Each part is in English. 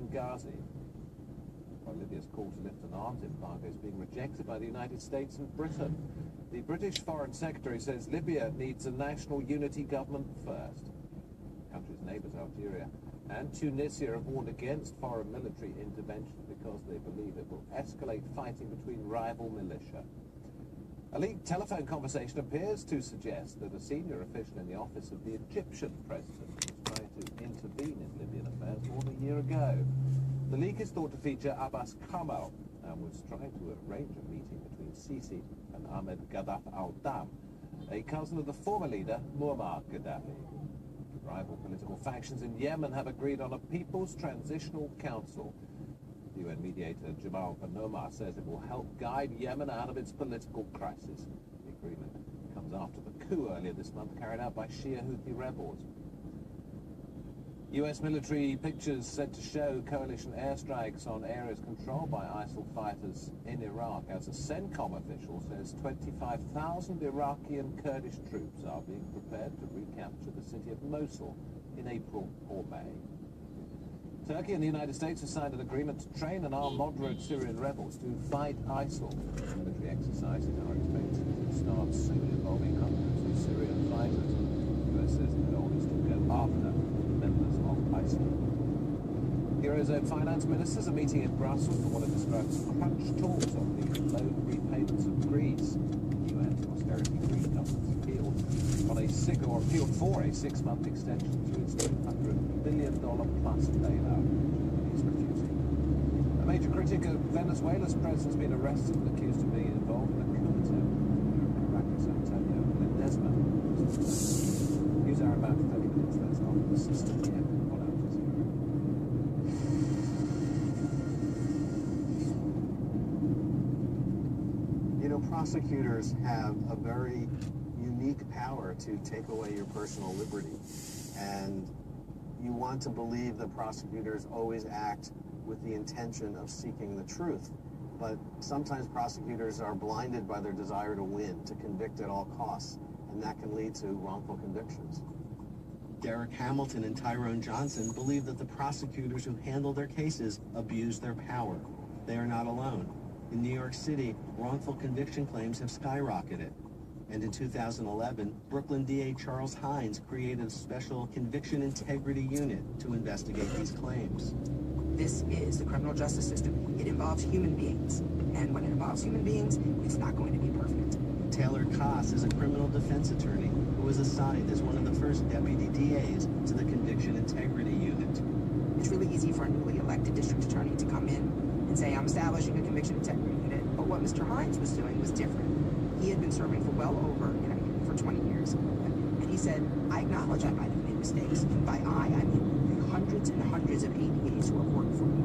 Benghazi. While Libya's call to lift an arms embargo is being rejected by the United States and Britain. The British Foreign Secretary says Libya needs a national unity government first. The country's neighbours, Algeria and Tunisia, have warned against foreign military intervention because they believe it will escalate fighting between rival militia. A leaked telephone conversation appears to suggest that a senior official in the office of the Egyptian president was trying to intervene in Libyan affairs more than a year ago. The leak is thought to feature Abbas Kamal and was trying to arrange a meeting between Sisi and Ahmed Gaddafi al-Dam, a cousin of the former leader Muammar Gaddafi. Rival political factions in Yemen have agreed on a People's Transitional Council. The UN mediator Jamal Panomar says it will help guide Yemen out of its political crisis. The agreement comes after the coup earlier this month carried out by Shia Houthi rebels. US military pictures said to show coalition airstrikes on areas controlled by ISIL fighters in Iraq, as a CENTCOM official says 25,000 Iraqi and Kurdish troops are being prepared to recapture the city of Mosul in April or May. Turkey and the United States have signed an agreement to train and arm moderate Syrian rebels to fight ISIL. Military exercises are expected to start soon, involving hundreds of Syrian fighters. The US says the goal is to go after members of ISIL. Eurozone finance ministers are meeting in Brussels for what it describes as crunch talks on the loan repayments of Greece. The UN austerity Greek government's appealed for a 6-month extension to its $200 billion plus bailout. He's refusing. A major critic of Venezuela's president has been arrested and accused of being involved in a coup attempt. Caracas, Antonio Ledesma. News hour about 30 minutes. That's on the system here on Al Jazeera. You know, prosecutors have a very unique power to take away your personal liberty. And you want to believe that prosecutors always act with the intention of seeking the truth. But sometimes prosecutors are blinded by their desire to win, to convict at all costs. And that can lead to wrongful convictions. Derek Hamilton and Tyrone Johnson believe that the prosecutors who handle their cases abuse their power. They are not alone. In New York City, wrongful conviction claims have skyrocketed. And in 2011, Brooklyn DA Charles Hines created a special conviction integrity unit to investigate these claims. This is the criminal justice system. It involves human beings. And when it involves human beings, it's not going to be perfect. Taylor Koss is a criminal defense attorney who was assigned as one of the first deputy DAs to the Conviction Integrity Unit. It's really easy for a newly elected district attorney to come in and say, I'm establishing a Conviction Integrity Unit. But what Mr. Hines was doing was different. He had been serving for well over, for 20 years. And he said, I acknowledge I might have made mistakes. And by I mean hundreds and hundreds of ADAs who have worked for me.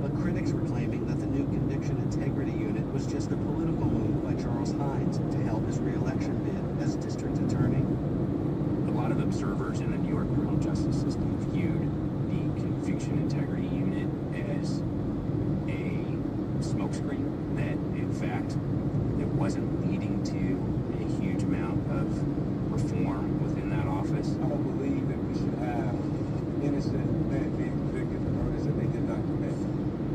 But critics were claiming that the new Conviction Integrity Unit was just a political move by Charles Hines to help his re-election bid as district attorney. A lot of observers in the New York criminal justice system viewed the Conviction Integrity Unit as a smokescreen, that in fact it wasn't leading to a huge amount of reform within that office. I don't believe that we should have innocent men being convicted for murders that they did not commit.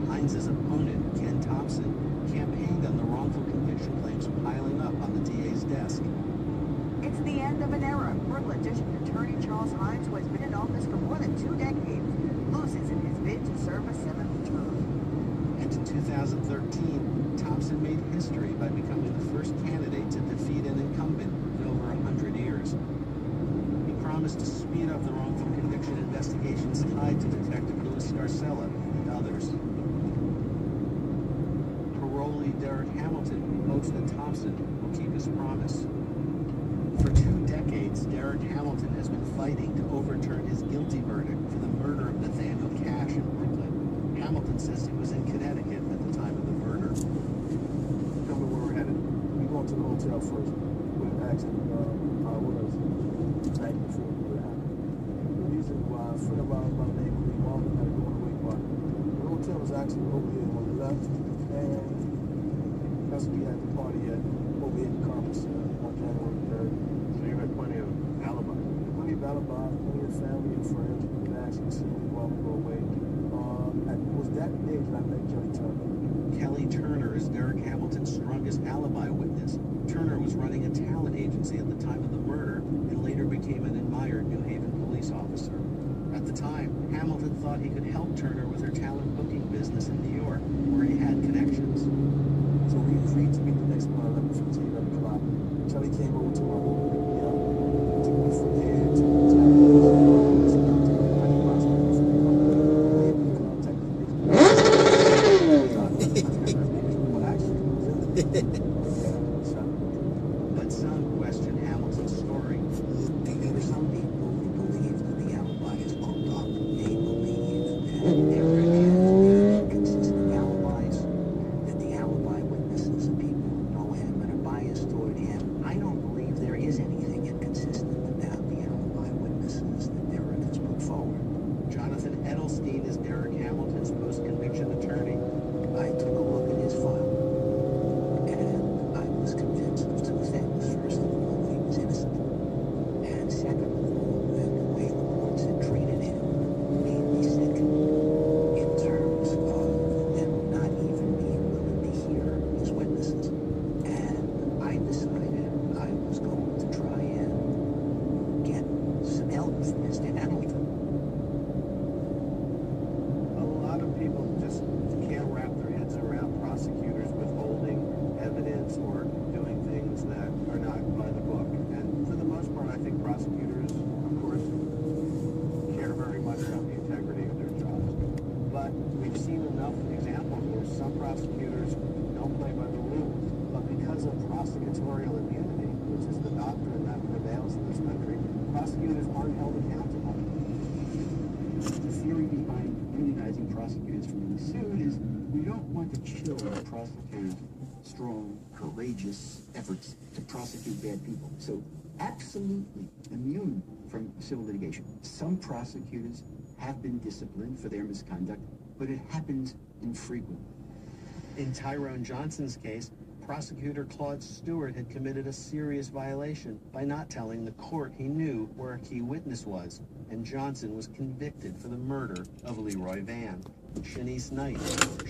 Hines' opponent, Ken Thompson, campaigned on the wrongful conviction claims piling up on the DA's desk. It's the end of an era. Brooklyn District Attorney Charles Hines, who has been in office for more than 2 decades, loses in his bid to serve a 7th term. And in 2013, Thompson made history by becoming the first candidate to defeat an incumbent in over 100 years. He promised to speed up the wrongful conviction investigations tied to Detective Louis Scarcella and others. Parolee Derek Hamilton hopes that Thompson will keep his promise. For 2 decades, Derek Hamilton has been fighting to overturn his guilty verdict for the murder of Nathaniel Cash in Brooklyn. Hamilton says he was in Connecticut at the time of the murder. Tell me where we're headed. We going to the hotel first. We're asking how it was the night before it happened. The reason why a friend of ours by the name of Lee Marvin had a going away party. The hotel was actually over here on the left, and that's we had the party at over here in Carpus on January 3rd. So you had plenty of alibi. Plenty of alibi, plenty of family and friends who could actually see me while we go away. the age that I met Kelly Turner. Kelly Turner is Derek Hamilton's strongest alibi witness. Turner was running a talent agency at the time of the murder and later became an admired New Haven police officer. At the time, Hamilton thought he could help Turner with her talent booking business in New York, where he had connections. So we agreed to meet the next morning, 11:15, 11 o'clock. Kelly came over to my room, picked me up, took me from there to But some question Hamilton's story. There are some people who believe that the alibi is pumped up. They believe that there are inconsistent alibis, that the alibi witnesses are people who know him and are biased toward him. I don't believe there is anything inconsistent about the alibi witnesses that Derek has put forward. Jonathan Edelstein is Derek Hamilton's post-conviction attorney. I took a look at his file, and I was convinced of two things. First of all, that he was innocent, and second of all, that the way the courts had treated him made me sick in terms of them not even being willing to hear his witnesses. And I decided I was going to try and get some help from Mr. Hamilton. A lot of people just can't wrap their heads around prosecutors withholding evidence or doing things that are not by the book. And for the most part, I think prosecutors, of course, care very much about the integrity of their jobs. But we've seen enough examples where some prosecutors don't play by the rules. But because of prosecutorial immunity, which is the doctrine that prevails in this country, prosecutors aren't held accountable. The theory behind immunizing prosecutors from being sued is we don't want to chill a prosecutor's strong, courageous efforts to prosecute bad people. So absolutely immune from civil litigation. Some prosecutors have been disciplined for their misconduct, but it happens infrequently. In Tyrone Johnson's case, prosecutor Claude Stewart had committed a serious violation by not telling the court he knew where a key witness was, and Johnson was convicted for the murder of Leroy Vann. Shanice Knight,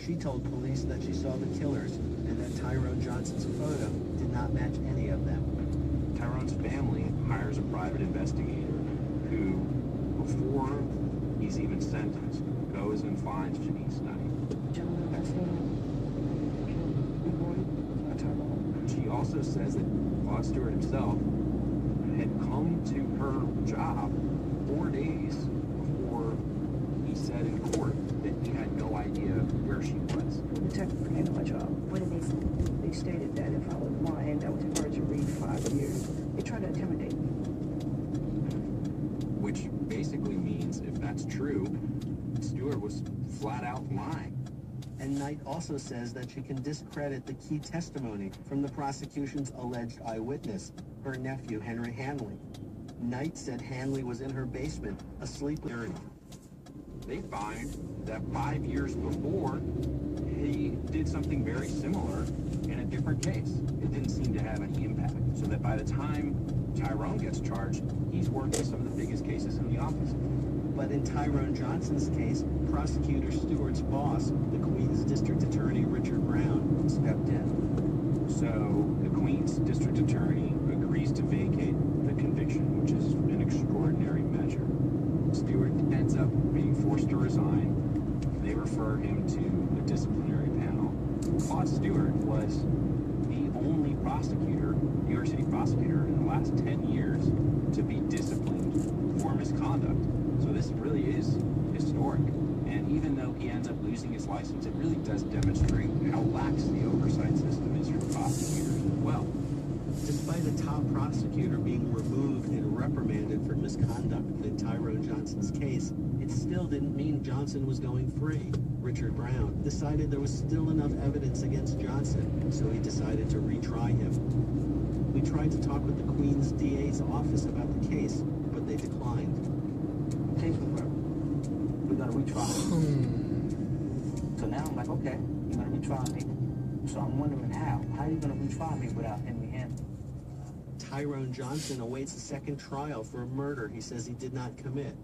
she told police that she saw the killers and that Tyrone Johnson's photo did not match any of them. Tyrone's family hires a private investigator who, before he's even sentenced, goes and finds Shanice Knight. Gentlemen, that's She also says that Claude Stewart himself had come to her job 4 days before he said in court that he had no idea where she was. The detective came to my job. What did they say? They stated that if I was lying, that was hard to read 5 years. They tried to intimidate me. Which basically means, if that's true, Stewart was flat out lying. And Knight also says that she can discredit the key testimony from the prosecution's alleged eyewitness, her nephew Henry Hanley. Knight said Hanley was in her basement, asleep with her. They find that 5 years before, he did something very similar in a different case. It didn't seem to have any impact. So that by the time Tyrone gets charged, he's working some of the biggest cases in the office. But in Tyrone Johnson's case, prosecutor Stewart's boss, the Queens District Attorney Richard Brown, stepped in. So the Queens District Attorney agrees to vacate the conviction, which is an extraordinary measure. Stewart ends up being forced to resign. They refer him to a disciplinary panel. Claude Stewart was the only prosecutor, New York City prosecutor, in the last 10 years to be disciplined for misconduct. So this really is historic. And even though he ends up losing his license, it really does demonstrate how lax the oversight system is for prosecutors as well. Despite a top prosecutor being removed and reprimanded for misconduct in Tyrone Johnson's case, it still didn't mean Johnson was going free. Richard Brown decided there was still enough evidence against Johnson, so he decided to retry him. We tried to talk with the Queens DA's office about the case, but they declined. We're gonna retry. So now I'm like, okay, you're gonna retry me. So I'm wondering how are you gonna retry me without Henry Hanley? Tyrone Johnson awaits a second trial for a murder he says he did not commit.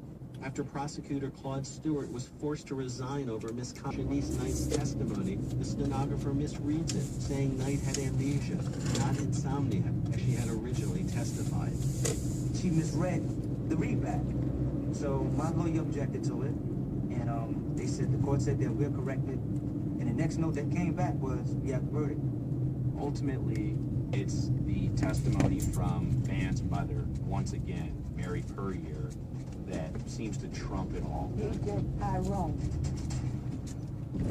After prosecutor Claude Stewart was forced to resign over Miss Shanice Knight's testimony, the stenographer misreads it, saying Knight had amnesia, not insomnia, as she had originally testified. She misread the readback. So my lawyer objected to it, and the court said that we're corrected. And the next note that came back was, we have the verdict. Ultimately, it's the testimony from Van's mother, once again, Mary Puryear, that seems to trump it all. He did Tyrone.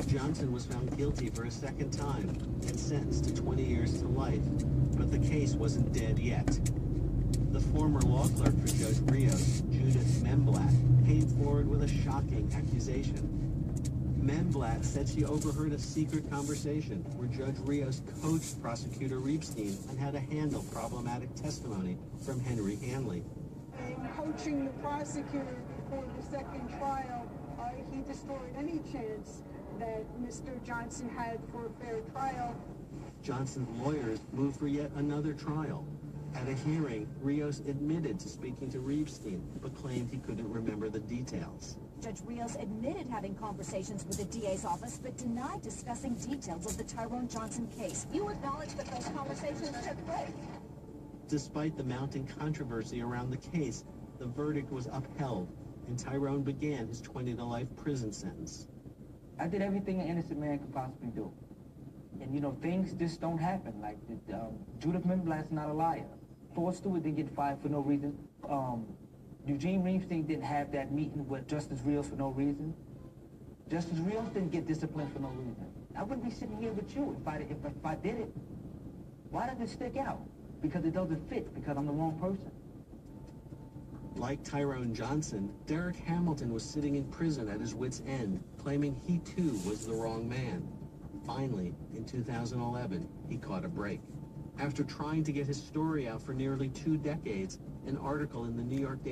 Johnson was found guilty for a second time and sentenced to 20 years to life, but the case wasn't dead yet. The former law clerk for Judge Rios, Judith Memblatt, came forward with a shocking accusation. Memblatt said she overheard a secret conversation where Judge Rios coached Prosecutor Reebstein on how to handle problematic testimony from Henry Hanley. In coaching the prosecutor before the second trial, he destroyed any chance that Mr. Johnson had for a fair trial. Johnson's lawyers moved for yet another trial. At a hearing, Rios admitted to speaking to Reebstein, but claimed he couldn't remember the details. Judge Rios admitted having conversations with the DA's office, but denied discussing details of the Tyrone Johnson case. You acknowledge that those conversations took place? Despite the mounting controversy around the case, the verdict was upheld, and Tyrone began his 20-to-life prison sentence. I did everything an innocent man could possibly do. And, you know, things just don't happen. Like, Judith Memblatt's not a liar. Ford Stewart didn't get fired for no reason. Eugene Reebstein didn't have that meeting with Justice Rios for no reason. Justice Rios didn't get disciplined for no reason. I wouldn't be sitting here with you if I did it. Why does it stick out? Because it doesn't fit, because I'm the wrong person. Like Tyrone Johnson, Derek Hamilton was sitting in prison at his wit's end, claiming he too was the wrong man. Finally, in 2011, he caught a break. After trying to get his story out for nearly 2 decades, an article in the New York